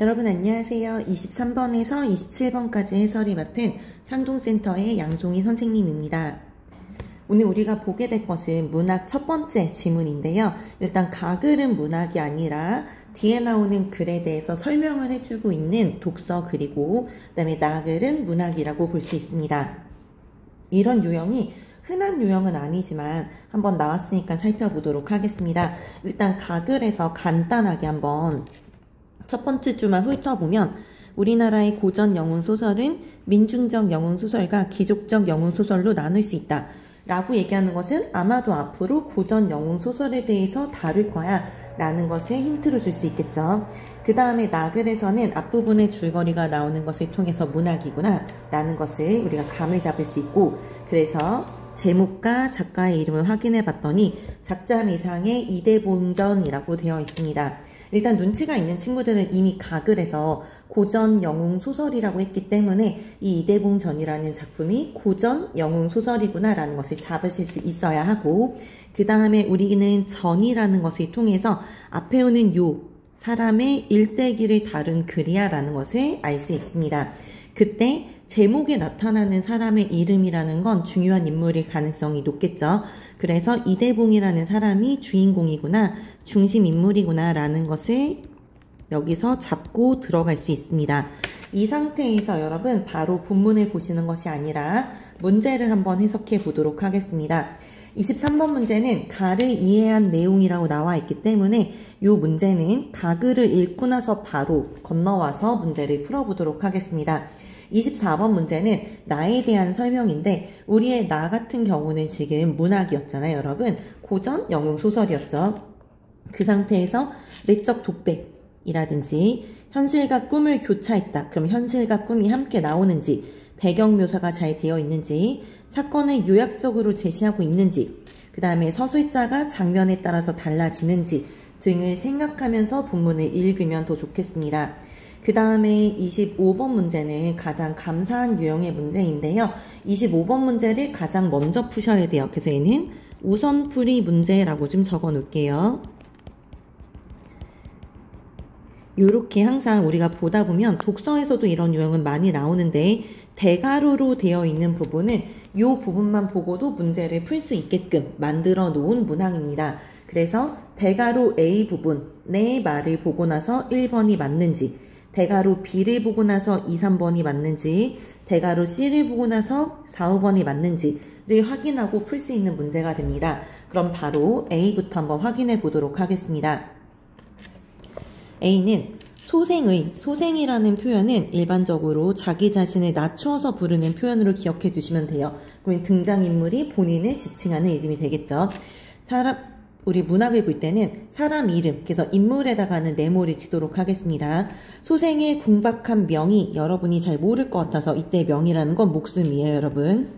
여러분 안녕하세요. 23번에서 27번까지 해설이 맡은 상동센터의 양송이 선생님입니다. 오늘 우리가 보게 될 것은 문학 첫 번째 지문인데요. 일단 가글은 문학이 아니라 뒤에 나오는 글에 대해서 설명을 해주고 있는 독서 글이고, 그 다음에 나글은 문학이라고 볼 수 있습니다. 이런 유형이 흔한 유형은 아니지만 한번 나왔으니까 살펴보도록 하겠습니다. 일단 가글에서 간단하게 한번 첫 번째 줄만 훑어보면, 우리나라의 고전 영웅소설은 민중적 영웅소설과 기족적 영웅소설로 나눌 수 있다 라고 얘기하는 것은 아마도 앞으로 고전 영웅소설에 대해서 다룰 거야 라는 것에 힌트를 줄 수 있겠죠. 그 다음에 나글에서는 앞부분의 줄거리가 나오는 것을 통해서 문학이구나 라는 것을 우리가 감을 잡을 수 있고, 그래서 제목과 작가의 이름을 확인해 봤더니 작자미상의 이대봉전이라고 되어 있습니다. 일단 눈치가 있는 친구들은 이미 가글에서 고전 영웅 소설이라고 했기 때문에 이 이대봉전이라는 작품이 고전 영웅 소설이구나 라는 것을 잡으실 수 있어야 하고, 그 다음에 우리는 전이라는 것을 통해서 앞에 오는 요 사람의 일대기를 다룬 글이야 라는 것을 알 수 있습니다. 그때 제목에 나타나는 사람의 이름이라는 건 중요한 인물일 가능성이 높겠죠. 그래서 이대봉이라는 사람이 주인공이구나, 중심 인물이구나 라는 것을 여기서 잡고 들어갈 수 있습니다. 이 상태에서 여러분 바로 본문을 보시는 것이 아니라 문제를 한번 해석해 보도록 하겠습니다. 23번 문제는 가를 이해한 내용이라고 나와 있기 때문에 이 문제는 가글을 읽고 나서 바로 건너와서 문제를 풀어보도록 하겠습니다. 24번 문제는 나에 대한 설명인데, 우리의 나 같은 경우는 지금 문학이었잖아요, 여러분. 고전 영웅소설이었죠. 그 상태에서 내적 독백이라든지 현실과 꿈을 교차했다. 그럼 현실과 꿈이 함께 나오는지, 배경 묘사가 잘 되어 있는지, 사건을 요약적으로 제시하고 있는지, 그 다음에 서술자가 장면에 따라서 달라지는지 등을 생각하면서 본문을 읽으면 더 좋겠습니다. 그 다음에 25번 문제는 가장 감사한 유형의 문제인데요. 25번 문제를 가장 먼저 푸셔야 돼요. 그래서 얘는 우선풀이 문제라고 좀 적어 놓을게요. 이렇게 항상 우리가 보다 보면 독서에서도 이런 유형은 많이 나오는데, 대가로로 되어 있는 부분은 이 부분만 보고도 문제를 풀 수 있게끔 만들어 놓은 문항입니다. 그래서 대가로 A 부분의 말을 보고 나서 1번이 맞는지, 대가로 B를 보고 나서 2, 3번이 맞는지, 대가로 C를 보고 나서 4, 5번이 맞는지를 확인하고 풀 수 있는 문제가 됩니다. 그럼 바로 A부터 한번 확인해 보도록 하겠습니다. A는 소생이라는 표현은 일반적으로 자기 자신을 낮추어서 부르는 표현으로 기억해 주시면 돼요. 그러면 등장인물이 본인을 지칭하는 이름이 되겠죠. 우리 문학을 볼 때는 사람 이름, 그래서 인물에다가는 네모를 치도록 하겠습니다. 소생의 궁박한 명이 여러분이 잘 모를 것 같아서 이때 명이라는 건 목숨이에요, 여러분.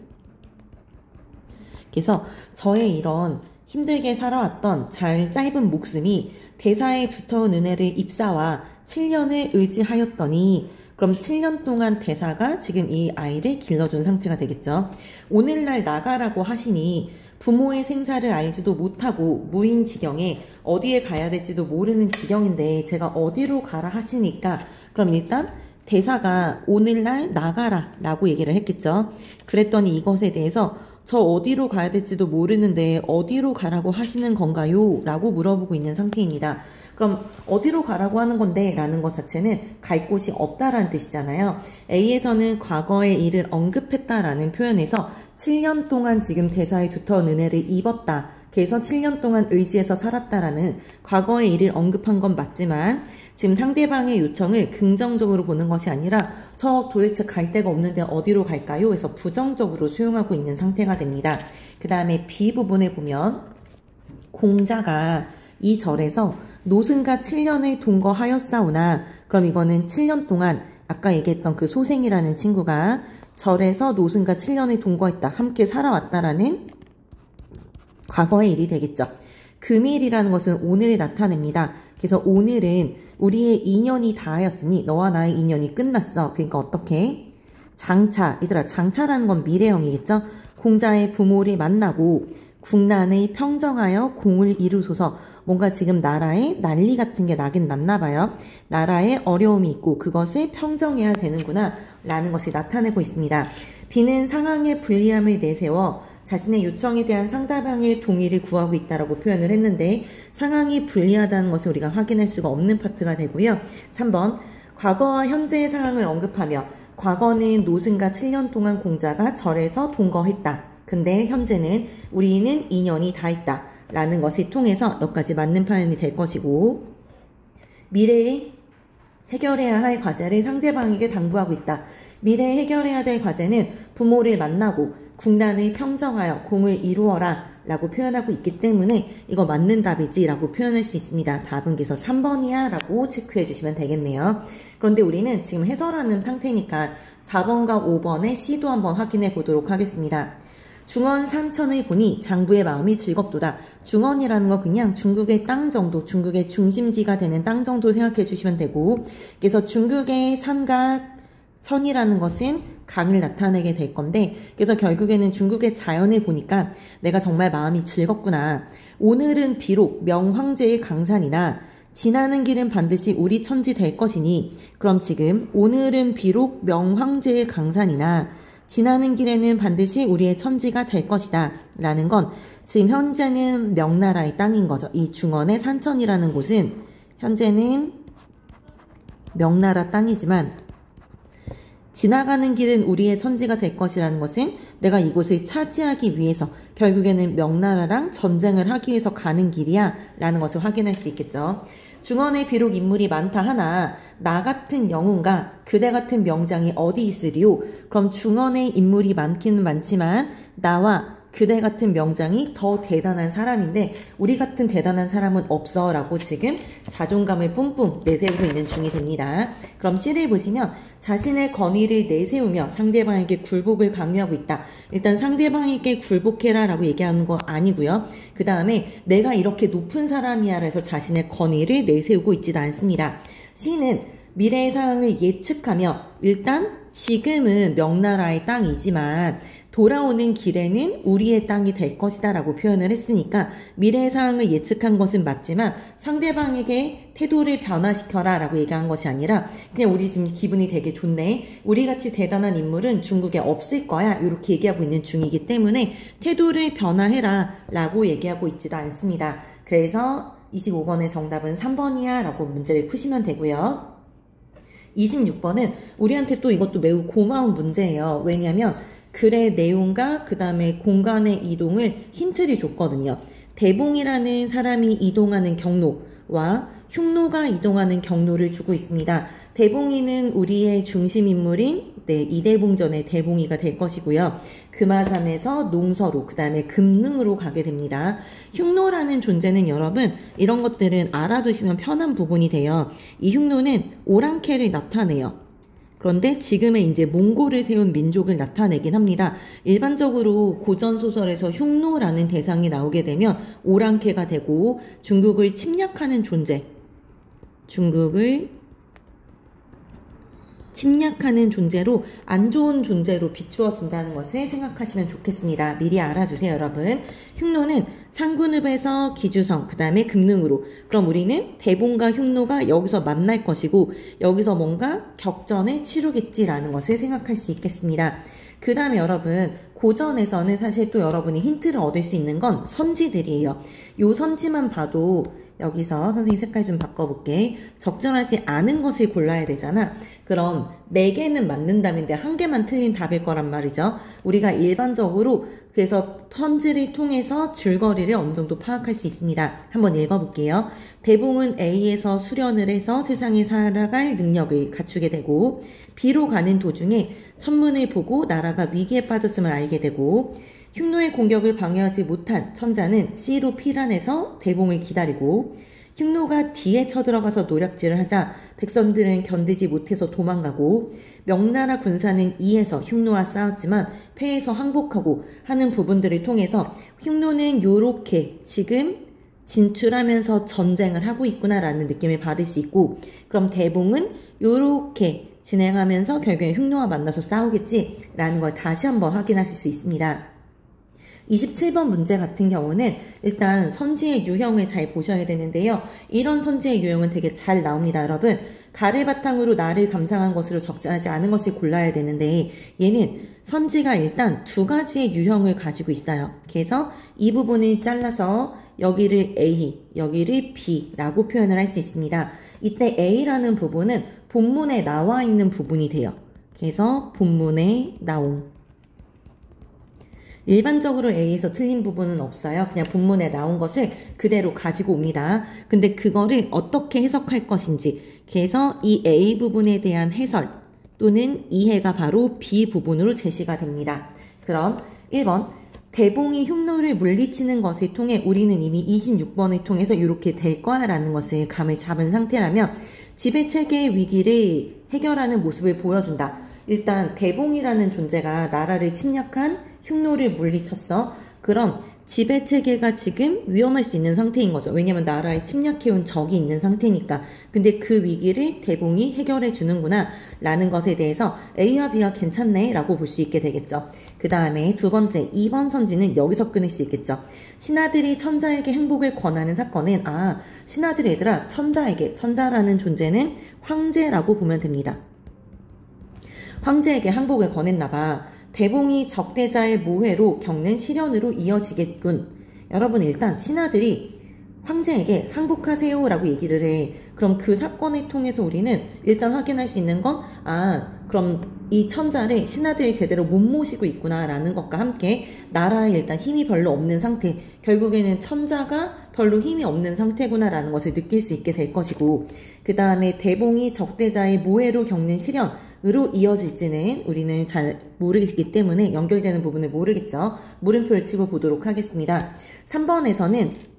그래서 저의 이런 힘들게 살아왔던 잘 짧은 목숨이 대사에 두터운 은혜를 입사와 7년을 의지하였더니, 그럼 7년 동안 대사가 지금 이 아이를 길러준 상태가 되겠죠. 오늘날 나가라고 하시니 부모의 생사를 알지도 못하고 무인 지경에 어디에 가야 될지도 모르는 지경인데 제가 어디로 가라 하시니까, 그럼 일단 대사가 오늘날 나가라 라고 얘기를 했겠죠. 그랬더니 이것에 대해서 저 어디로 가야 될지도 모르는데 어디로 가라고 하시는 건가요? 라고 물어보고 있는 상태입니다. 그럼 어디로 가라고 하는 건데 라는 것 자체는 갈 곳이 없다라는 뜻이잖아요. A에서는 과거의 일을 언급했다라는 표현에서 7년 동안 지금 대사에 두터운 은혜를 입었다, 그래서 7년 동안 의지해서 살았다라는 과거의 일을 언급한 건 맞지만, 지금 상대방의 요청을 긍정적으로 보는 것이 아니라 저 도대체 갈 데가 없는데 어디로 갈까요? 해서 부정적으로 수용하고 있는 상태가 됩니다. 그 다음에 B 부분에 보면 공자가 이 절에서 노승과 7년을 동거하였사오나, 그럼 이거는 7년 동안 아까 얘기했던 그 소생이라는 친구가 절에서 노승과 7년을 동거했다, 함께 살아왔다라는 과거의 일이 되겠죠. 금일이라는 것은 오늘을 나타냅니다. 그래서 오늘은 우리의 인연이 다하였으니 너와 나의 인연이 끝났어. 그러니까 어떻게? 장차, 얘들아 장차라는 건 미래형이겠죠. 공자의 부모를 만나고 국난을 평정하여 공을 이루소서. 뭔가 지금 나라에 난리 같은 게 나긴 났나 봐요. 나라에 어려움이 있고 그것을 평정해야 되는구나 라는 것을 나타내고 있습니다. B는 상황의 불리함을 내세워 자신의 요청에 대한 상대방의 동의를 구하고 있다라고 표현을 했는데 상황이 불리하다는 것을 우리가 확인할 수가 없는 파트가 되고요. 3번 과거와 현재의 상황을 언급하며 과거는 노승과 7년 동안 공자가 절에서 동거했다. 근데 현재는 우리는 2년이 다 있다. 라는 것을 통해서 몇 가지 맞는 표현이 될 것이고 미래에 해결해야 할 과제를 상대방에게 당부하고 있다. 미래에 해결해야 될 과제는 부모를 만나고 국난을 평정하여 공을 이루어라 라고 표현하고 있기 때문에 이거 맞는 답이지 라고 표현할 수 있습니다. 답은 그래서 3번이야 라고 체크해 주시면 되겠네요. 그런데 우리는 지금 해설하는 상태니까 4번과 5번의 C도 한번 확인해 보도록 하겠습니다. 중원 산천을 보니 장부의 마음이 즐겁도다. 중원이라는 거 그냥 중국의 땅 정도, 중국의 중심지가 되는 땅 정도 생각해 주시면 되고 그래서 중국의 산과 천이라는 것은 강을 나타내게 될 건데 그래서 결국에는 중국의 자연을 보니까 내가 정말 마음이 즐겁구나. 오늘은 비록 명황제의 강산이나 지나는 길은 반드시 우리 천지 될 것이니 그럼 지금 오늘은 비록 명황제의 강산이나 지나는 길에는 반드시 우리의 천지가 될 것이다 라는 건 지금 현재는 명나라의 땅인 거죠. 이 중원의 산천이라는 곳은 현재는 명나라 땅이지만 지나가는 길은 우리의 천지가 될 것이라는 것은 내가 이곳을 차지하기 위해서 결국에는 명나라랑 전쟁을 하기 위해서 가는 길이야 라는 것을 확인할 수 있겠죠. 중원에 비록 인물이 많다 하나 나 같은 영웅과 그대 같은 명장이 어디 있으리요? 그럼 중원에 인물이 많기는 많지만 나와 그대 같은 명장이 더 대단한 사람인데 우리 같은 대단한 사람은 없어 라고 지금 자존감을 뿜뿜 내세우고 있는 중이 됩니다. 그럼 C를 보시면 자신의 권위를 내세우며 상대방에게 굴복을 강요하고 있다. 일단 상대방에게 굴복해라 라고 얘기하는 거 아니고요. 그 다음에 내가 이렇게 높은 사람이야 라서 자신의 권위를 내세우고 있지도 않습니다. C는 미래의 상황을 예측하며 일단 지금은 명나라의 땅이지만 돌아오는 길에는 우리의 땅이 될 것이다 라고 표현을 했으니까 미래의 상황을 예측한 것은 맞지만 상대방에게 태도를 변화시켜라 라고 얘기한 것이 아니라 그냥 우리 지금 기분이 되게 좋네. 우리같이 대단한 인물은 중국에 없을 거야. 이렇게 얘기하고 있는 중이기 때문에 태도를 변화해라 라고 얘기하고 있지도 않습니다. 그래서 25번의 정답은 3번이야 라고 문제를 푸시면 되고요. 26번은 우리한테 또 이것도 매우 고마운 문제예요. 왜냐하면 글의 내용과 그 다음에 공간의 이동을 힌트를 줬거든요. 대봉이라는 사람이 이동하는 경로와 흉노가 이동하는 경로를 주고 있습니다. 대봉이는 우리의 중심인물인 이대봉전의 대봉이가 될 것이고요. 금화산에서 농서로 그 다음에 금능으로 가게 됩니다. 흉노라는 존재는 여러분 이런 것들은 알아두시면 편한 부분이 돼요. 이 흉노는 오랑캐를 나타내요. 그런데 지금의 이제 몽골을 세운 민족을 나타내긴 합니다. 일반적으로 고전소설에서 흉노라는 대상이 나오게 되면 오랑캐가 되고 중국을 침략하는 존재, 중국을 침략하는 존재로 안 좋은 존재로 비추어진다는 것을 생각하시면 좋겠습니다. 미리 알아주세요, 여러분. 흉노는 상군읍에서 기주성, 그 다음에 금능으로. 그럼 우리는 대봉과 흉노가 여기서 만날 것이고 여기서 뭔가 격전을 치르겠지라는 것을 생각할 수 있겠습니다. 그 다음에 여러분 고전에서는 사실 또 여러분이 힌트를 얻을 수 있는 건 선지들이에요. 요 선지만 봐도 여기서 선생님 색깔 좀 바꿔볼게. 적절하지 않은 것을 골라야 되잖아. 그럼 4개는 맞는 답인데 1개만 틀린 답일 거란 말이죠. 우리가 일반적으로 그래서 선지를 통해서 줄거리를 어느 정도 파악할 수 있습니다. 한번 읽어볼게요. 대봉은 A에서 수련을 해서 세상에 살아갈 능력을 갖추게 되고 B로 가는 도중에 천문을 보고 나라가 위기에 빠졌음을 알게 되고 흉노의 공격을 방해하지 못한 천자는 C로 피란해서 대봉을 기다리고 흉노가 D에 쳐들어가서 노략질을 하자 백성들은 견디지 못해서 도망가고 명나라 군사는 E에서 흉노와 싸웠지만 패해서 항복하고 하는 부분들을 통해서 흉노는 요렇게 지금 진출하면서 전쟁을 하고 있구나라는 느낌을 받을 수 있고 그럼 대봉은 요렇게 진행하면서 결국에 흉노와 만나서 싸우겠지라는 걸 다시 한번 확인하실 수 있습니다. 27번 문제 같은 경우는 일단 선지의 유형을 잘 보셔야 되는데요. 이런 선지의 유형은 되게 잘 나옵니다, 여러분. 가를 바탕으로 나를 감상한 것으로 적절하지 않은 것을 골라야 되는데 얘는 선지가 일단 두 가지의 유형을 가지고 있어요. 그래서 이 부분을 잘라서 여기를 A, 여기를 B라고 표현을 할 수 있습니다. 이때 A라는 부분은 본문에 나와 있는 부분이 돼요. 그래서 본문에 나옴. 일반적으로 A에서 틀린 부분은 없어요. 그냥 본문에 나온 것을 그대로 가지고 옵니다. 근데 그거를 어떻게 해석할 것인지, 그래서 이 A 부분에 대한 해설 또는 이해가 바로 B 부분으로 제시가 됩니다. 그럼 1번, 대봉이 흉노를 물리치는 것을 통해 우리는 이미 26번을 통해서 이렇게 될 거야 라는 것을 감을 잡은 상태라면 지배체계의 위기를 해결하는 모습을 보여준다. 일단 대봉이라는 존재가 나라를 침략한 흉노를 물리쳤어. 그럼 지배체계가 지금 위험할 수 있는 상태인 거죠. 왜냐면 나라에 침략해온 적이 있는 상태니까. 근데 그 위기를 대봉이 해결해 주는구나 라는 것에 대해서 A와 B가 괜찮네 라고 볼 수 있게 되겠죠. 그 다음에 두 번째 2번 선지는 여기서 끊을 수 있겠죠. 신하들이 천자에게 행복을 권하는 사건은 신하들이 얘들아 천자라는 존재는 황제라고 보면 됩니다. 황제에게 항복을 권했나봐. 대봉이 적대자의 모해로 겪는 시련으로 이어지겠군. 여러분 일단 신하들이 황제에게 항복하세요 라고 얘기를 해. 그럼 그 사건을 통해서 우리는 일단 확인할 수 있는 건 그럼 이 천자를 신하들이 제대로 못 모시고 있구나 라는 것과 함께 나라에 일단 힘이 별로 없는 상태, 결국에는 천자가 별로 힘이 없는 상태구나 라는 것을 느낄 수 있게 될 것이고, 그 다음에 대봉이 적대자의 모해로 겪는 시련으로 이어질지는 우리는 잘 모르겠기 때문에 연결되는 부분을 모르겠죠. 물음표를 치고 보도록 하겠습니다. 3번에서는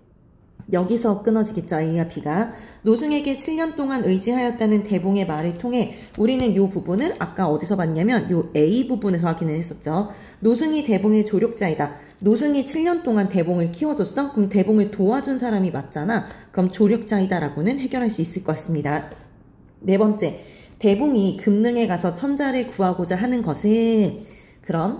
여기서 끊어지겠죠. A와 B가. 노승에게 7년 동안 의지하였다는 대봉의 말을 통해 우리는 이 부분을 아까 어디서 봤냐면 이 A 부분에서 확인을 했었죠. 노승이 대봉의 조력자이다. 노승이 7년 동안 대봉을 키워줬어? 그럼 대봉을 도와준 사람이 맞잖아. 그럼 조력자이다 라고는 해결할 수 있을 것 같습니다. 네 번째, 대봉이 금능에 가서 천자를 구하고자 하는 것은, 그럼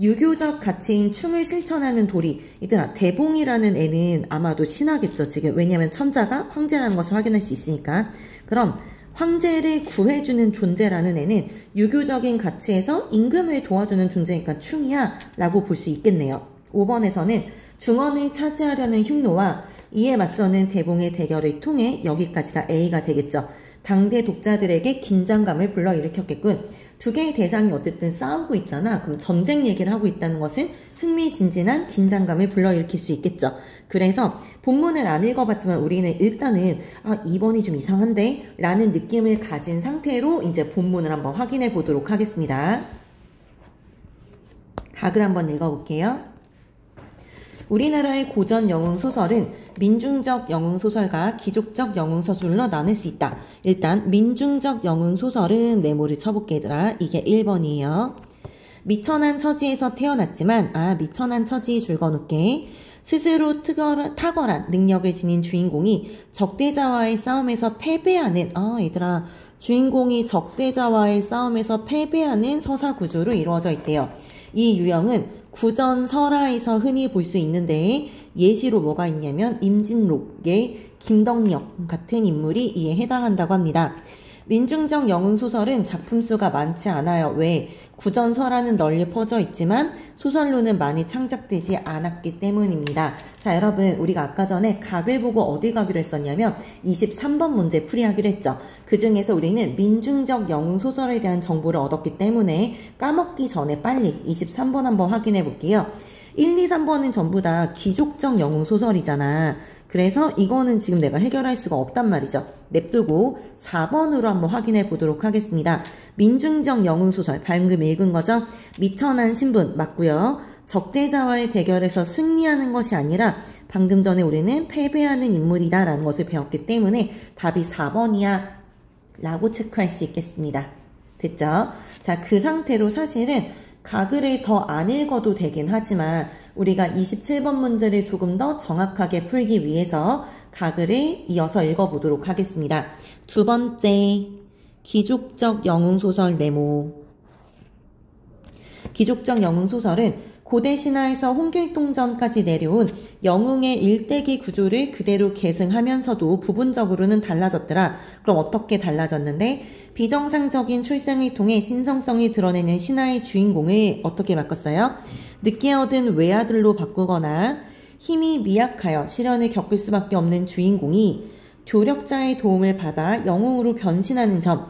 유교적 가치인 춤을 실천하는 도리. 얘들아, 대봉이라는 애는 아마도 신하겠죠 지금. 왜냐면 천자가 황제라는 것을 확인할 수 있으니까. 그럼 황제를 구해주는 존재라는 애는 유교적인 가치에서 임금을 도와주는 존재니까 춤이야 라고 볼 수 있겠네요. 5번에서는 중원을 차지하려는 흉노와 이에 맞서는 대봉의 대결을 통해 여기까지가 A가 되겠죠. 당대 독자들에게 긴장감을 불러일으켰겠군. 두 개의 대상이 어쨌든 싸우고 있잖아. 그럼 전쟁 얘기를 하고 있다는 것은 흥미진진한 긴장감을 불러일으킬 수 있겠죠. 그래서 본문을 안 읽어봤지만 우리는 일단은 2번이 좀 이상한데? 라는 느낌을 가진 상태로 이제 본문을 한번 확인해 보도록 하겠습니다. 각을 한번 읽어볼게요. 우리나라의 고전 영웅소설은 민중적 영웅소설과 기족적 영웅소설로 나눌 수 있다. 일단 민중적 영웅소설은 메모를 쳐볼게 얘들아. 이게 1번이에요. 미천한 처지에서 태어났지만 미천한 처지 줄 거놓게 스스로 탁월한 능력을 지닌 주인공이 적대자와의 싸움에서 패배하는 얘들아 주인공이 적대자와의 싸움에서 패배하는 서사구조로 이루어져 있대요. 이 유형은 구전설화에서 흔히 볼 수 있는데 예시로 뭐가 있냐면 임진록의 김덕력 같은 인물이 이에 해당한다고 합니다. 민중적 영웅소설은 작품 수가 많지 않아요. 왜? 구전설화는 널리 퍼져 있지만 소설로는 많이 창작되지 않았기 때문입니다. 자, 여러분 우리가 아까 전에 각을 보고 어디 가기로 했었냐면 23번 문제 풀이하기로 했죠. 그 중에서 우리는 민중적 영웅소설에 대한 정보를 얻었기 때문에 까먹기 전에 빨리 23번 한번 확인해 볼게요. 1, 2, 3번은 전부 다 기족적 영웅소설이잖아. 그래서 이거는 지금 내가 해결할 수가 없단 말이죠. 냅두고 4번으로 한번 확인해 보도록 하겠습니다. 민중적 영웅소설, 방금 읽은 거죠? 미천한 신분 맞고요. 적대자와의 대결에서 승리하는 것이 아니라 방금 전에 우리는 패배하는 인물이다 라는 것을 배웠기 때문에 답이 4번이야 라고 체크할 수 있겠습니다. 됐죠? 자, 그 상태로 사실은 가글을 더 안 읽어도 되긴 하지만 우리가 27번 문제를 조금 더 정확하게 풀기 위해서 가글을 이어서 읽어보도록 하겠습니다. 두 번째, 기족적 영웅소설 네모. 기족적 영웅소설은 고대 신화에서 홍길동전까지 내려온 영웅의 일대기 구조를 그대로 계승하면서도 부분적으로는 달라졌더라. 그럼 어떻게 달라졌는데 비정상적인 출생을 통해 신성성을 드러내는 신화의 주인공을 어떻게 바꿨어요? 늦게 얻은 외아들로 바꾸거나 힘이 미약하여 시련을 겪을 수밖에 없는 주인공이 조력자의 도움을 받아 영웅으로 변신하는 점.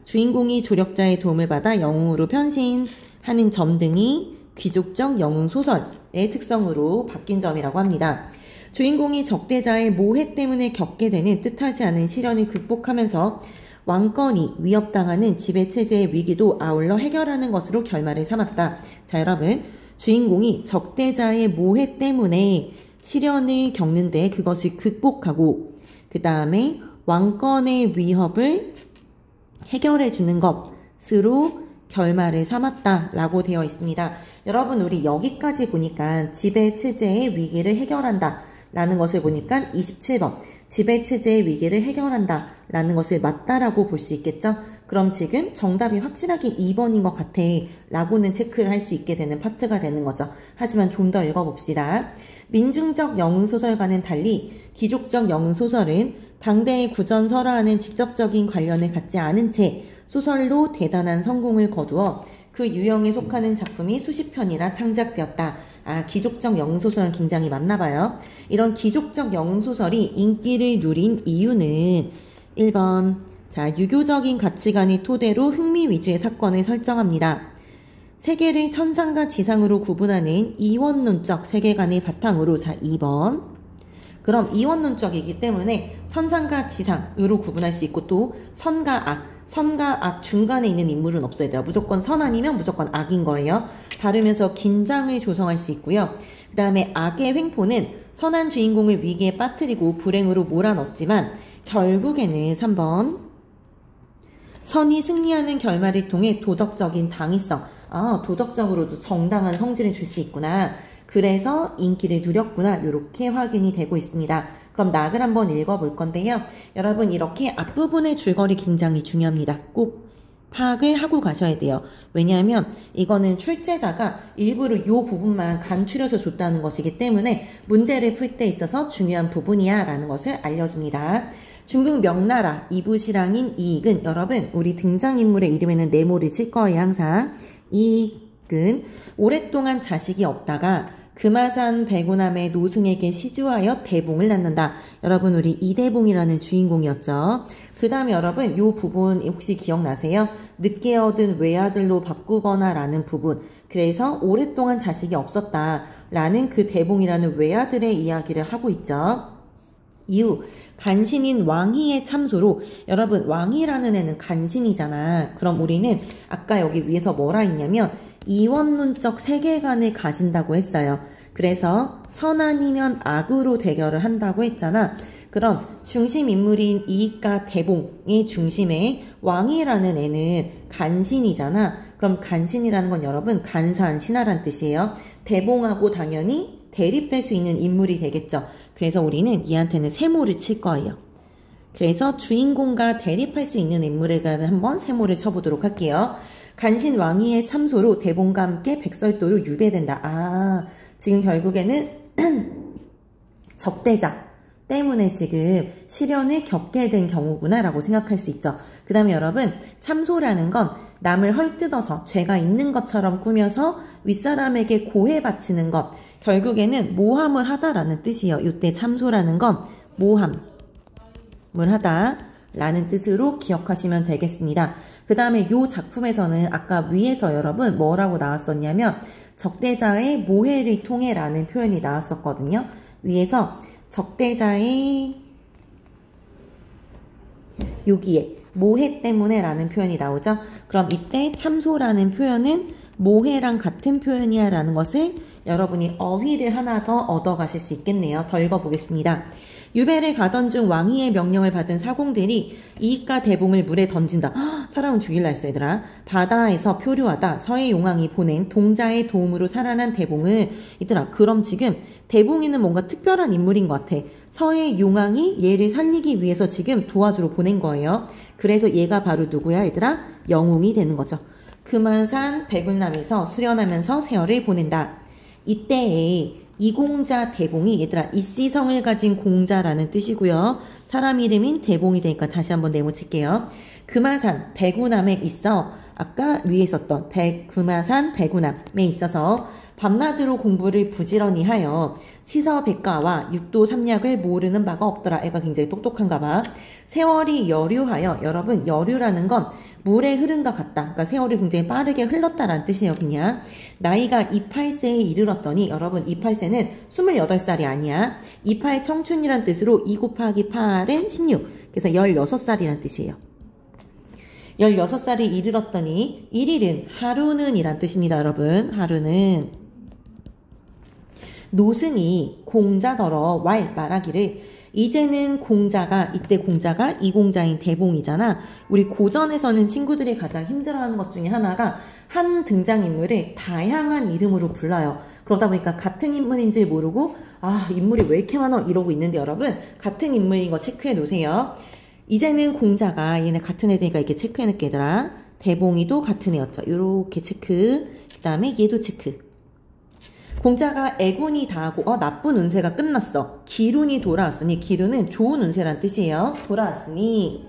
주인공이 조력자의 도움을 받아 영웅으로 변신하는 점 등이 귀족적 영웅 소설의 특성으로 바뀐 점이라고 합니다. 주인공이 적대자의 모해 때문에 겪게 되는 뜻하지 않은 시련을 극복하면서 왕권이 위협당하는 지배체제의 위기도 아울러 해결하는 것으로 결말을 삼았다. 자, 여러분, 주인공이 적대자의 모해 때문에 시련을 겪는데 그것을 극복하고 그 다음에 왕권의 위협을 해결해 주는 것으로 결말을 삼았다라고 되어 있습니다. 여러분, 우리 여기까지 보니까 지배체제의 위기를 해결한다 라는 것을 보니까 27번 지배체제의 위기를 해결한다 라는 것을 맞다라고 볼 수 있겠죠? 그럼 지금 정답이 확실하게 2번인 것 같아 라고는 체크를 할 수 있게 되는 파트가 되는 거죠. 하지만 좀 더 읽어봅시다. 민중적 영웅소설과는 달리 귀족적 영웅소설은 당대의 구전설화와는 직접적인 관련을 갖지 않은 채 소설로 대단한 성공을 거두어 그 유형에 속하는 작품이 수십 편이나 창작되었다. 귀족적 영웅소설은 굉장히 많나봐요. 이런 귀족적 영웅소설이 인기를 누린 이유는 1번 유교적인 가치관의 토대로 흥미 위주의 사건을 설정합니다. 세계를 천상과 지상으로 구분하는 이원론적 세계관의 바탕으로 2번 그럼 이원론적이기 때문에 천상과 지상으로 구분할 수 있고 또 선과 악 중간에 있는 인물은 없어야 돼요. 무조건 선 아니면 무조건 악인 거예요. 다르면서 긴장을 조성할 수 있고요. 그 다음에 악의 횡포는 선한 주인공을 위기에 빠뜨리고 불행으로 몰아넣지만 결국에는 3번 선이 승리하는 결말을 통해 도덕적인 당위성 도덕적으로도 정당한 성질을 줄 수 있구나. 그래서 인기를 누렸구나. 이렇게 확인이 되고 있습니다. 그럼 낙을 한번 읽어볼 건데요. 여러분 이렇게 앞부분의 줄거리 굉장히 중요합니다. 꼭 파악을 하고 가셔야 돼요. 왜냐하면 이거는 출제자가 일부러 이 부분만 간추려서 줬다는 것이기 때문에 문제를 풀 때 있어서 중요한 부분이야 라는 것을 알려줍니다. 중국 명나라 이부시랑인 이익은 여러분 우리 등장인물의 이름에는 네모를 칠 거예요. 항상 이익은 오랫동안 자식이 없다가 금화산 백운함의 노승에게 시주하여 대봉을 낳는다. 여러분 우리 이대봉이라는 주인공이었죠. 그 다음에 여러분 이 부분 혹시 기억나세요? 늦게 얻은 외아들로 바꾸거나 라는 부분. 그래서 오랫동안 자식이 없었다 라는 그 대봉이라는 외아들의 이야기를 하고 있죠. 이후 간신인 왕희의 참소로 여러분 왕희라는 애는 간신이잖아. 그럼 우리는 아까 여기 위에서 뭐라 했냐면 이원론적 세계관을 가진다고 했어요. 그래서 선 아니면 악으로 대결을 한다고 했잖아. 그럼 중심 인물인 이익과 대봉의 중심에 왕이라는 애는 간신이잖아. 그럼 간신이라는 건 여러분 간사한 신하란 뜻이에요. 대봉하고 당연히 대립될 수 있는 인물이 되겠죠. 그래서 우리는 얘한테는 세모를 칠 거예요. 그래서 주인공과 대립할 수 있는 인물에 대한 한번 세모를 쳐보도록 할게요. 간신 왕위의 참소로 대봉과 함께 백설도로 유배된다. 지금 결국에는 적대자 때문에 지금 시련을 겪게 된 경우구나 라고 생각할 수 있죠. 그 다음에 여러분 참소라는 건 남을 헐뜯어서 죄가 있는 것처럼 꾸며서 윗사람에게 고해 바치는 것, 결국에는 모함을 하다라는 뜻이에요. 이때 참소라는 건 모함을 하다 라는 뜻으로 기억하시면 되겠습니다. 그 다음에 이 작품에서는 아까 위에서 여러분 뭐라고 나왔었냐면 적대자의 모해를 통해 라는 표현이 나왔었거든요. 위에서 적대자의 여기에 모해 때문에 라는 표현이 나오죠. 그럼 이때 참소라는 표현은 모해랑 같은 표현이야 라는 것을 여러분이 어휘를 하나 더 얻어가실 수 있겠네요. 더 읽어보겠습니다. 유배를 가던 중 왕위의 명령을 받은 사공들이 이익과 대봉을 물에 던진다. 사람을 죽일라 했어 얘들아. 바다에서 표류하다 서해 용왕이 보낸 동자의 도움으로 살아난 대봉을 얘들아 그럼 지금 대봉이는 뭔가 특별한 인물인 것 같아. 서해 용왕이 얘를 살리기 위해서 지금 도와주러 보낸 거예요. 그래서 얘가 바로 누구야 얘들아? 영웅이 되는 거죠. 금화산 백운남에서 수련하면서 세월을 보낸다. 이때에 이공자 대봉이 얘들아 이씨성을 가진 공자라는 뜻이고요. 사람 이름인 대봉이 되니까 다시 한번 네모칠게요. 금화산 백운함에 있어 아까 위에 있었던 금화산 백운함에 있어서 밤낮으로 공부를 부지런히 하여 시서백과와 육도 삼약을 모르는 바가 없더라. 애가 굉장히 똑똑한가 봐. 세월이 여류하여 여러분 여류라는 건 물의 흐름과 같다. 그러니까 세월이 굉장히 빠르게 흘렀다라는 뜻이에요. 그냥 나이가 28세에 이르렀더니 여러분 28세는 28살이 아니야. 28 청춘이란 뜻으로 2 곱하기 8은 16. 그래서 16살이란 뜻이에요. 16살이 이르렀더니 일일은 하루는 이란 뜻입니다. 여러분 하루는 노승이 공자더러 왈 말하기를 이제는 공자가 이때 공자가 이공자인 대봉이잖아. 우리 고전에서는 친구들이 가장 힘들어하는 것 중에 하나가 한 등장인물을 다양한 이름으로 불러요. 그러다 보니까 같은 인물인지 모르고 아 인물이 왜 이렇게 많아 이러고 있는데 여러분 같은 인물인 거 체크해 놓으세요. 이제는 공자가 얘네 같은 애들이니까 이렇게 체크해 놓을게 얘들아. 대봉이도 같은 애였죠. 요렇게 체크. 그 다음에 얘도 체크. 공자가 애군이 다하고 나쁜 운세가 끝났어. 기룬이 돌아왔으니 기룬은 좋은 운세란 뜻이에요. 돌아왔으니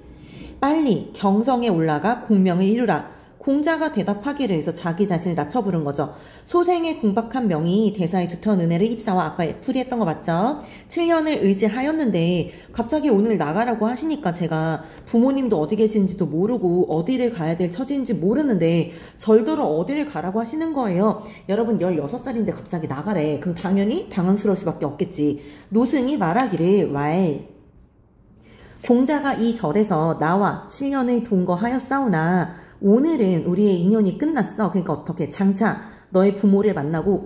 빨리 경성에 올라가 공명을 이루라. 공자가 대답하기를 해서 자기 자신을 낮춰 부른 거죠. 소생의 궁박한 명이 대사의 두터운 은혜를 입사와 아까 풀이했던 거 맞죠? 7년을 의지하였는데 갑자기 오늘 나가라고 하시니까 제가 부모님도 어디 계신지도 모르고 어디를 가야 될 처지인지 모르는데 절더러 어디를 가라고 하시는 거예요. 여러분 16살인데 갑자기 나가래. 그럼 당연히 당황스러울 수밖에 없겠지. 노승이 말하기를 왈 공자가 이 절에서 나와 7년을 동거하였사오나 오늘은 우리의 인연이 끝났어. 그러니까 어떻게 장차 너의 부모를 만나고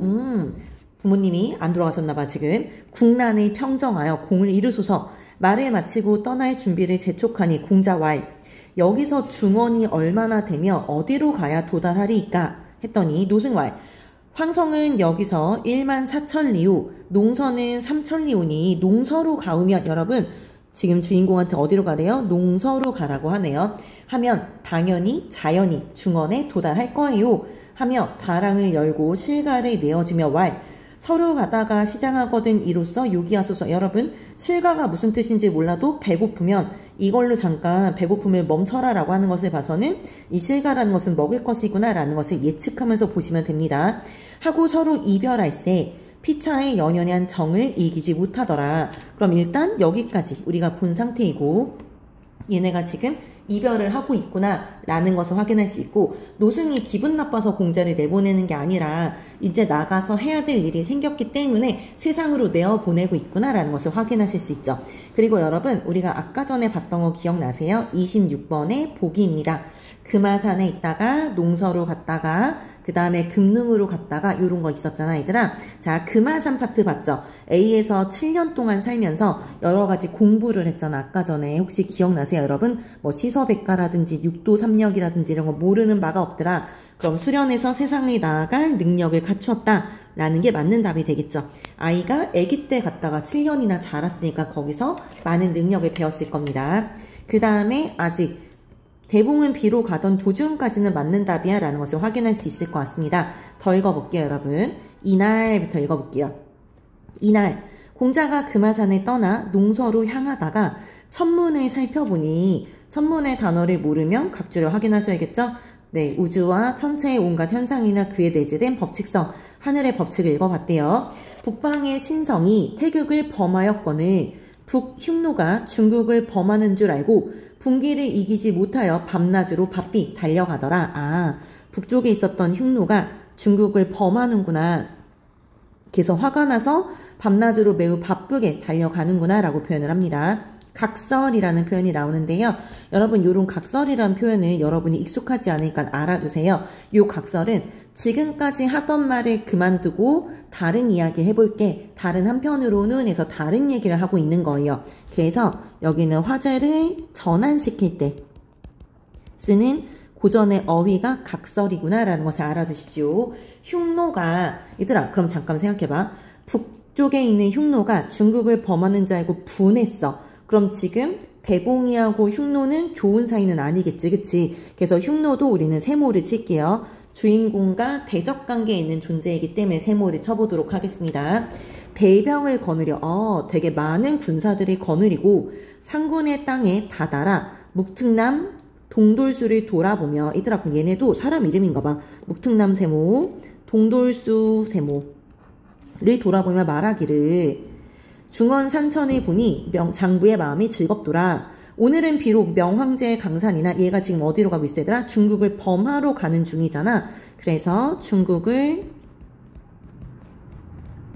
부모님이 안 돌아가셨나봐 지금. 국난을 평정하여 공을 이루소서. 말을 마치고 떠날 준비를 재촉하니 공자왈 여기서 중원이 얼마나 되며 어디로 가야 도달하리이까 했더니 노승왈 황성은 여기서 1만 4천리우 농서는 3천리우니 농서로 가우면 여러분 지금 주인공한테 어디로 가래요? 농서로 가라고 하네요. 하면 당연히 자연히 중원에 도달할 거예요. 하며 바랑을 열고 실가를 내어주며 왈 서로 가다가 시장하거든 이로써 요기하소서. 여러분 실가가 무슨 뜻인지 몰라도 배고프면 이걸로 잠깐 배고픔을 멈춰라 라고 하는 것을 봐서는 이 실가라는 것은 먹을 것이구나 라는 것을 예측하면서 보시면 됩니다. 하고 서로 이별할세 피차의 연연한 정을 이기지 못하더라. 그럼 일단 여기까지 우리가 본 상태이고 얘네가 지금 이별을 하고 있구나 라는 것을 확인할 수 있고 노승이 기분 나빠서 공자를 내보내는 게 아니라 이제 나가서 해야 될 일이 생겼기 때문에 세상으로 내어보내고 있구나 라는 것을 확인하실 수 있죠. 그리고 여러분 우리가 아까 전에 봤던 거 기억나세요? 26번의 보기입니다. 금화산에 있다가 농서로 갔다가 그 다음에 금능으로 갔다가 이런 거 있었잖아 얘들아. 자 금화산 파트 봤죠? A에서 7년 동안 살면서 여러 가지 공부를 했잖아 아까 전에. 혹시 기억나세요 여러분? 뭐 시서백과라든지 육도 삼력이라든지 이런 거 모르는 바가 없더라. 그럼 수련해서 세상에 나아갈 능력을 갖추었다 라는 게 맞는 답이 되겠죠. 아이가 아기 때 갔다가 7년이나 자랐으니까 거기서 많은 능력을 배웠을 겁니다. 그 다음에 아직 대봉은 비로 가던 도중까지는 맞는 답이야 라는 것을 확인할 수 있을 것 같습니다. 더 읽어볼게요 여러분. 이날부터 읽어볼게요. 이날 공자가 금화산을 떠나 농서로 향하다가 천문을 살펴보니 천문의 단어를 모르면 각주를 확인하셔야겠죠. 네, 우주와 천체의 온갖 현상이나 그에 내재된 법칙성 하늘의 법칙을 읽어봤대요. 북방의 신성이 태극을 범하였거늘 북흉노가 중국을 범하는 줄 알고 분기를 이기지 못하여 밤낮으로 바삐 달려가더라. 아, 북쪽에 있었던 흉노가 중국을 범하는구나. 그래서 화가 나서 밤낮으로 매우 바쁘게 달려가는구나 라고 표현을 합니다. 각설이라는 표현이 나오는데요. 여러분 이런 각설이라는 표현을 여러분이 익숙하지 않으니까 알아두세요. 이 각설은 지금까지 하던 말을 그만두고 다른 이야기 해볼게. 다른 한편으로는 해서 다른 얘기를 하고 있는 거예요. 그래서 여기는 화제를 전환시킬 때 쓰는 고전의 어휘가 각설이구나 라는 것을 알아두십시오. 흉노가 얘들아 그럼 잠깐 생각해봐. 북쪽에 있는 흉노가 중국을 범하는 줄 알고 분했어. 그럼 지금 대봉이하고 흉노는 좋은 사이는 아니겠지, 그치? 그래서 흉노도 우리는 세모를 칠게요. 주인공과 대적 관계에 있는 존재이기 때문에 세모를 쳐보도록 하겠습니다. 대병을 거느려, 되게 많은 군사들이 거느리고 상군의 땅에 다다라 묵특남 동돌수를 돌아보며, 얘들아 그럼 얘네도 사람 이름인가 봐. 묵특남 세모, 동돌수 세모를 돌아보며 말하기를 중원 산천을 보니 장부의 마음이 즐겁더라. 오늘은 비록 명황제의 강산이나 얘가 지금 어디로 가고 있어 얘들아? 중국을 범하러 가는 중이잖아. 그래서 중국을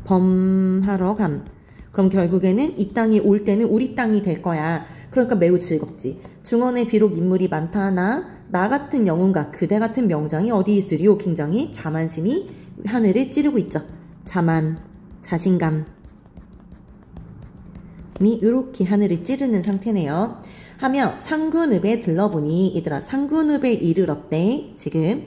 범하러 감. 그럼 결국에는 이 땅이 올 때는 우리 땅이 될 거야. 그러니까 매우 즐겁지. 중원에 비록 인물이 많다 하나 나 같은 영웅과 그대 같은 명장이 어디 있으리요? 굉장히 자만심이 하늘을 찌르고 있죠. 자만, 자신감. 이렇게 하늘을 찌르는 상태네요. 하며 상군읍에 들러보니 얘들아 상군읍에 이르렀대. 지금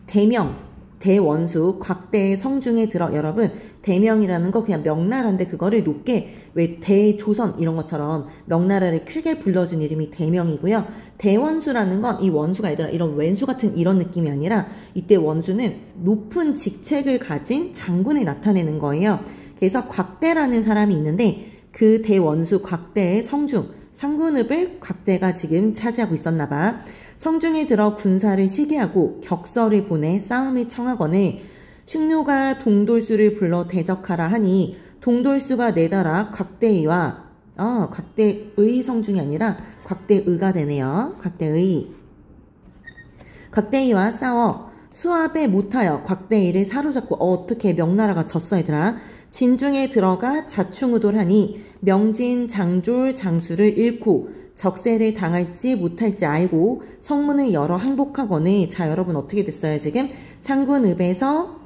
대명, 대원수, 곽대의 성중에 들어. 여러분 대명이라는 거 그냥 명나라인데 그거를 높게 왜 대조선 이런 것처럼 명나라를 크게 불러준 이름이 대명이고요. 대원수라는 건 이 원수가 얘들아 이런 왼수 같은 이런 느낌이 아니라 이때 원수는 높은 직책을 가진 장군을 나타내는 거예요. 그래서 곽대라는 사람이 있는데 그 대원수 곽대의 성중, 상군읍을 곽대가 지금 차지하고 있었나 봐. 성중에 들어 군사를 시기하고 격서를 보내 싸움을 청하거늘 흉노가 동돌수를 불러 대적하라 하니 동돌수가 내달아 곽대의와 곽대의 성중이 아니라 곽대의가 되네요. 곽대의와 싸워 수합에 못하여 곽대의를 사로잡고 어떻게 명나라가 졌어 얘들아. 진중에 들어가 자충우돌하니 명진, 장졸, 장수를 잃고 적세를 당할지 못할지 알고 성문을 열어 항복하거늘. 자 여러분 어떻게 됐어요? 지금 상군읍에서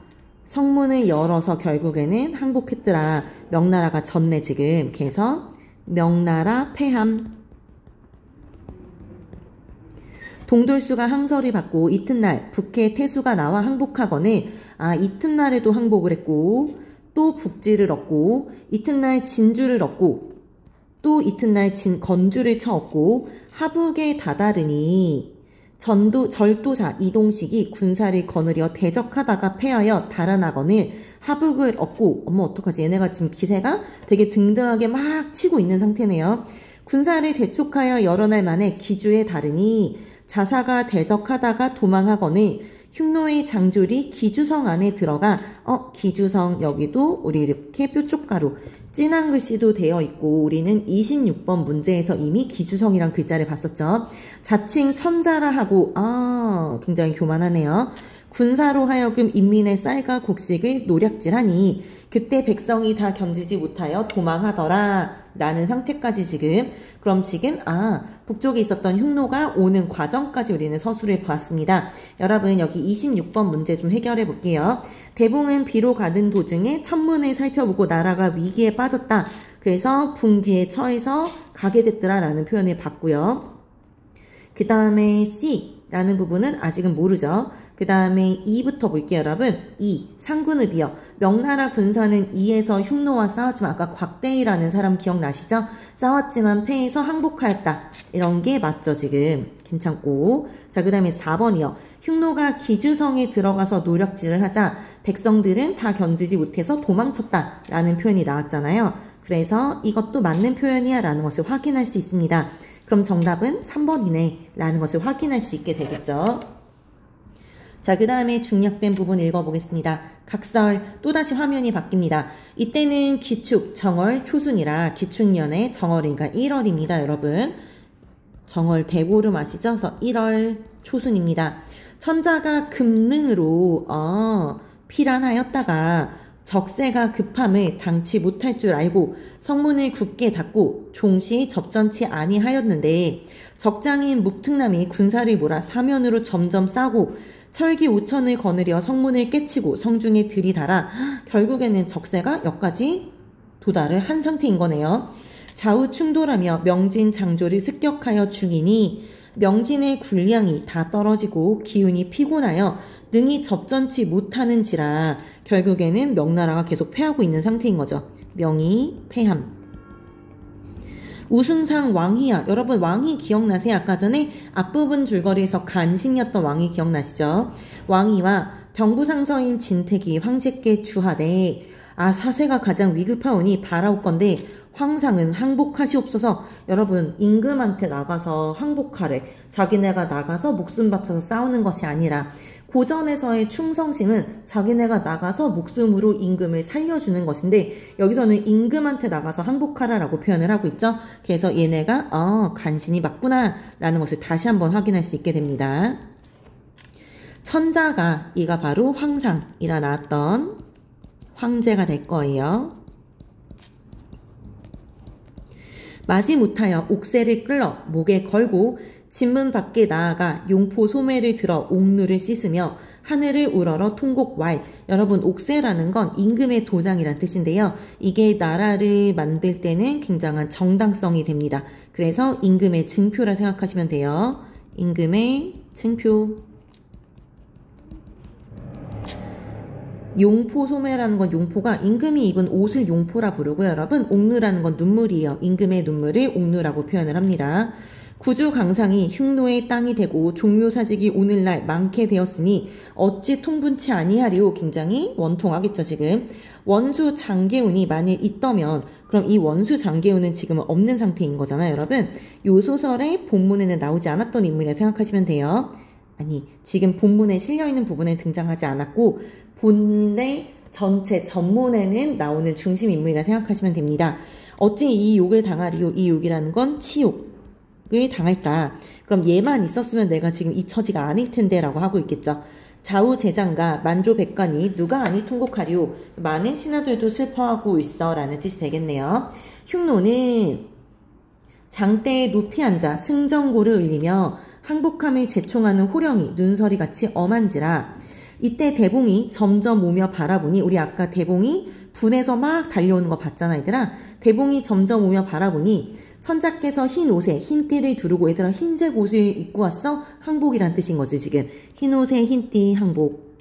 성문을 열어서 결국에는 항복했더라. 명나라가 졌네 지금. 그래서 명나라 패함. 동돌수가 항서를 받고 이튿날 북해 태수가 나와 항복하거늘. 이튿날에도 항복을 했고 또 북지를 얻고 이튿날 진주를 얻고 또 이튿날 건주를 쳐엎고 하북에 다다르니 절도사 이동식이 군사를 거느려 대적하다가 패하여 달아나거늘 하북을 얻고. 어머 어떡하지? 얘네가 지금 기세가 되게 등등하게 막 치고 있는 상태네요. 군사를 대촉하여 여러 날 만에 기주에 다르니 자사가 대적하다가 도망하거늘 흉노의 장졸이 기주성 안에 들어가. 기주성 여기도 우리 이렇게 뾰족가루 진한 글씨도 되어 있고 우리는 26번 문제에서 이미 기주성이란 글자를 봤었죠. 자칭 천자라 하고 굉장히 교만하네요. 군사로 하여금 인민의 쌀과 곡식을 노략질하니 그때 백성이 다 견디지 못하여 도망하더라 라는 상태까지 지금. 그럼 지금 북쪽에 있었던 흉노가 오는 과정까지 우리는 서술을 보았습니다. 여러분 여기 26번 문제 좀 해결해 볼게요. 대봉은 비로 가는 도중에 천문을 살펴보고 나라가 위기에 빠졌다. 그래서 분기에 처해서 가게 됐더라 라는 표현을 봤고요. 그 다음에 C라는 부분은 아직은 모르죠. 그 다음에 2부터 볼게요 여러분. 2. 상군읍이요. 명나라 군사는 2에서 흉노와 싸웠지만 아까 곽대의라는 사람 기억나시죠? 싸웠지만 패해서 항복하였다. 이런 게 맞죠 지금. 괜찮고. 자, 그 다음에 4번이요. 흉노가 기주성에 들어가서 노략질을 하자 백성들은 다 견디지 못해서 도망쳤다 라는 표현이 나왔잖아요. 그래서 이것도 맞는 표현이야 라는 것을 확인할 수 있습니다. 그럼 정답은 3번이네 라는 것을 확인할 수 있게 되겠죠. 자, 그 다음에 중략된 부분 읽어보겠습니다. 각설, 또다시 화면이 바뀝니다. 이때는 기축, 정월, 초순이라 기축년의 정월이 그러니까 1월입니다. 여러분. 정월 대보름 아시죠? 그래서 1월 초순입니다. 천자가 금능으로 피란하였다가 적세가 급함을 당치 못할 줄 알고 성문을 굳게 닫고 종시 접전치 아니하였는데 적장인 묵특남이 군사를 몰아 사면으로 점점 싸고 철기 5천을 거느려 성문을 깨치고 성중에 들이달아 결국에는 적세가 여기까지 도달을 한 상태인 거네요. 좌우 충돌하며 명진 장졸을 습격하여 죽이니 명진의 군량이 다 떨어지고 기운이 피곤하여 능히 접전치 못하는지라 결국에는 명나라가 계속 패하고 있는 상태인 거죠. 명이 패함. 우승상 왕희야. 여러분 왕희 기억나세요? 아까 전에 앞부분 줄거리에서 간신이었던 왕희 기억나시죠? 왕희와 병부상서인 진택이 황제께 주하되 사세가 가장 위급하오니 바라옵건대 황상은 항복하시옵소서. 여러분 임금한테 나가서 항복하래. 자기네가 나가서 목숨 바쳐서 싸우는 것이 아니라 고전에서의 충성심은 자기네가 나가서 목숨으로 임금을 살려주는 것인데 여기서는 임금한테 나가서 항복하라라고 표현을 하고 있죠. 그래서 얘네가 간신히 맞구나 라는 것을 다시 한번 확인할 수 있게 됩니다. 천자가 이가 바로 황상이라 나왔던 황제가 될 거예요. 마지못하여 옥새를 끌어 목에 걸고 진문 밖에 나아가 용포 소매를 들어 옥루를 씻으며 하늘을 우러러 통곡왈. 여러분 옥새라는 건 임금의 도장이란 뜻인데요. 이게 나라를 만들 때는 굉장한 정당성이 됩니다. 그래서 임금의 증표라 생각하시면 돼요. 임금의 증표. 용포 소매라는 건 용포가 임금이 입은 옷을 용포라 부르고요. 여러분 옥루라는 건 눈물이에요. 임금의 눈물을 옥루라고 표현을 합니다. 구주강상이 흉노의 땅이 되고 종묘사직이 오늘날 많게 되었으니 어찌 통분치 아니하리오. 굉장히 원통하겠죠 지금. 원수 장계운이 만일 있다면 그럼 이 원수 장계운은 지금은 없는 상태인 거잖아요 여러분. 요 소설의 본문에는 나오지 않았던 인물이라 생각하시면 돼요. 아니 지금 본문에 실려있는 부분에 등장하지 않았고 본의 전체 전문에는 나오는 중심 인물이라 생각하시면 됩니다. 어찌 이 욕을 당하리오. 이 욕이라는 건 치욕 을 당할까? 그럼 얘만 있었으면 내가 지금 이 처지가 아닐 텐데 라고 하고 있겠죠. 좌우제장과 만조백관이 누가 아니 통곡하리오. 많은 신하들도 슬퍼하고 있어 라는 뜻이 되겠네요. 흉노는 장대에 높이 앉아 승정고를 울리며 항복함을 제총하는 호령이 눈서리같이 엄한지라. 이때 대봉이 점점 오며 바라보니 우리 아까 대봉이 분에서 막 달려오는 거 봤잖아 얘들아. 대봉이 점점 오며 바라보니 천자께서 흰 옷에 흰띠를 두르고 얘들아 흰색 옷을 입고 왔어? 항복이란 뜻인 거지 지금. 흰 옷에 흰띠 항복.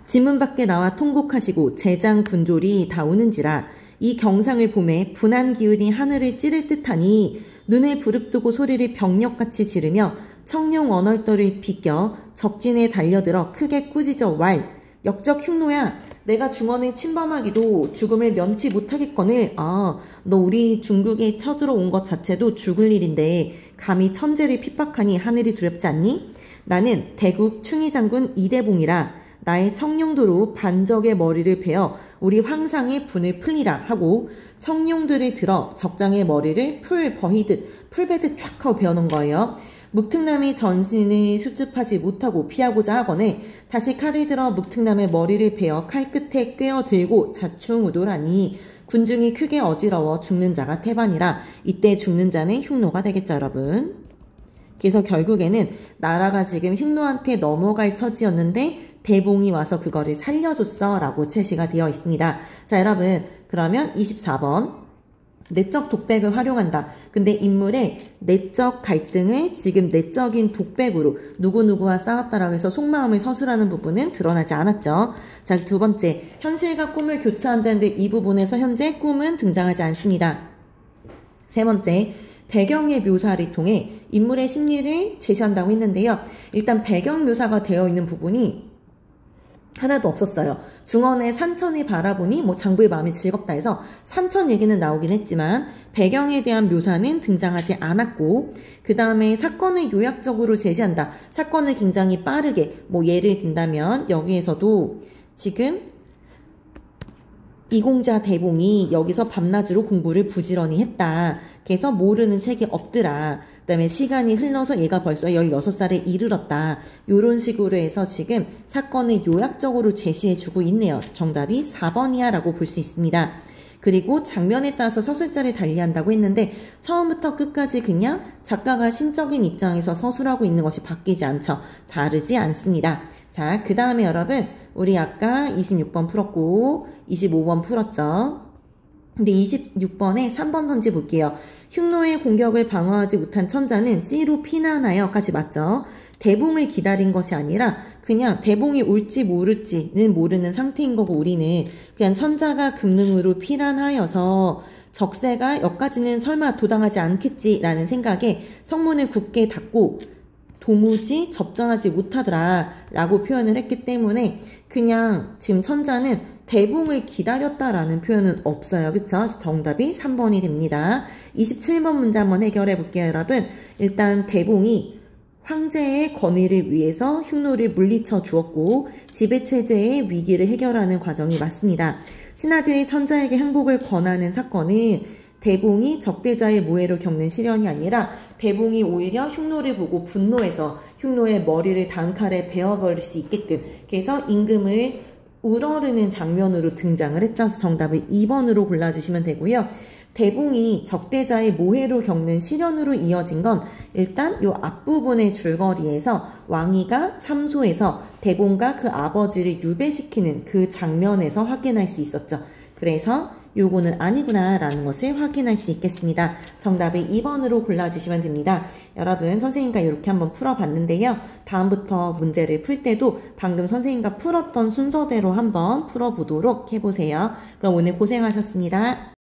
진문 밖에 나와 통곡하시고 제장 군졸이 다 오는지라. 이 경상을 보매 분한 기운이 하늘을 찌를 듯하니 눈을 부릅뜨고 소리를 병력같이 지르며 청룡 언얼떨을 비껴 적진에 달려들어 크게 꾸짖어 왈. 역적 흉노야. 내가 중원을 침범하기도 죽음을 면치 못하겠거늘. 너 우리 중국에 쳐들어온 것 자체도 죽을 일인데 감히 천재를 핍박하니 하늘이 두렵지 않니? 나는 대국 충의장군 이대봉이라. 나의 청룡도로 반적의 머리를 베어 우리 황상의 분을 풀리라 하고 청룡들을 들어 적장의 머리를 풀 버히듯 풀베듯 촥 하고 베어놓은 거예요. 묵특남이 전신을 수습하지 못하고 피하고자 하거늘 다시 칼을 들어 묵특남의 머리를 베어 칼끝에 꿰어 들고 자충우돌하니 군중이 크게 어지러워 죽는 자가 태반이라. 이때 죽는 자는 흉노가 되겠죠 여러분. 그래서 결국에는 나라가 지금 흉노한테 넘어갈 처지였는데 대봉이 와서 그거를 살려줬어 라고 제시가 되어 있습니다. 자 여러분 그러면 24번 내적 독백을 활용한다. 근데 인물의 내적 갈등을 지금 내적인 독백으로 누구누구와 싸웠다라고 해서 속마음을 서술하는 부분은 드러나지 않았죠. 자, 두 번째, 현실과 꿈을 교차한다는데 이 부분에서 현재 꿈은 등장하지 않습니다. 세 번째, 배경의 묘사를 통해 인물의 심리를 제시한다고 했는데요. 일단 배경 묘사가 되어 있는 부분이 하나도 없었어요. 중원의 산천을 바라보니 장부의 마음이 즐겁다 해서 산천 얘기는 나오긴 했지만 배경에 대한 묘사는 등장하지 않았고 그 다음에 사건을 요약적으로 제시한다. 사건을 굉장히 빠르게 예를 든다면 여기에서도 지금 이공자 대봉이 여기서 밤낮으로 공부를 부지런히 했다. 그래서 모르는 책이 없더라. 그 다음에 시간이 흘러서 얘가 벌써 16살에 이르렀다. 이런 식으로 해서 지금 사건을 요약적으로 제시해주고 있네요. 정답이 4번이야 라고 볼 수 있습니다. 그리고 장면에 따라서 서술자를 달리한다고 했는데 처음부터 끝까지 그냥 작가가 신적인 입장에서 서술하고 있는 것이 바뀌지 않죠. 다르지 않습니다. 자, 그 다음에 여러분 우리 아까 26번 풀었고 25번 풀었죠. 근데 26번에 3번 선지 볼게요. 흉노의 공격을 방어하지 못한 천자는 C로 피난하여 까지 맞죠. 대봉을 기다린 것이 아니라 그냥 대봉이 올지 모를지는 모르는 상태인 거고, 우리는 그냥 천자가 금능으로 필안하여서 적세가 여기까지는 설마 도당하지 않겠지라는 생각에 성문을 굳게 닫고 도무지 접전하지 못하더라 라고 표현을 했기 때문에 그냥 지금 천자는 대봉을 기다렸다라는 표현은 없어요. 그쵸? 정답이 3번이 됩니다. 27번 문제 한번 해결해 볼게요, 여러분. 일단 대봉이 황제의 권위를 위해서 흉노를 물리쳐 주었고 지배체제의 위기를 해결하는 과정이 맞습니다. 신하들이 천자에게 항복을 권하는 사건은 대봉이 적대자의 모해로 겪는 시련이 아니라 대봉이 오히려 흉노를 보고 분노해서 흉노의 머리를 단칼에 베어버릴 수 있게끔, 그래서 임금을 우러르는 장면으로 등장을 했죠. 정답을 2번으로 골라주시면 되고요. 대봉이 적대자의 모해로 겪는 시련으로 이어진 건 일단 요 앞부분의 줄거리에서 왕이가 참소해서 대봉과 그 아버지를 유배시키는 그 장면에서 확인할 수 있었죠. 그래서 요거는 아니구나 라는 것을 확인할 수 있겠습니다. 정답을 2번으로 골라주시면 됩니다. 여러분, 선생님과 이렇게 한번 풀어봤는데요. 다음부터 문제를 풀 때도 방금 선생님과 풀었던 순서대로 한번 풀어보도록 해보세요. 그럼 오늘 고생하셨습니다.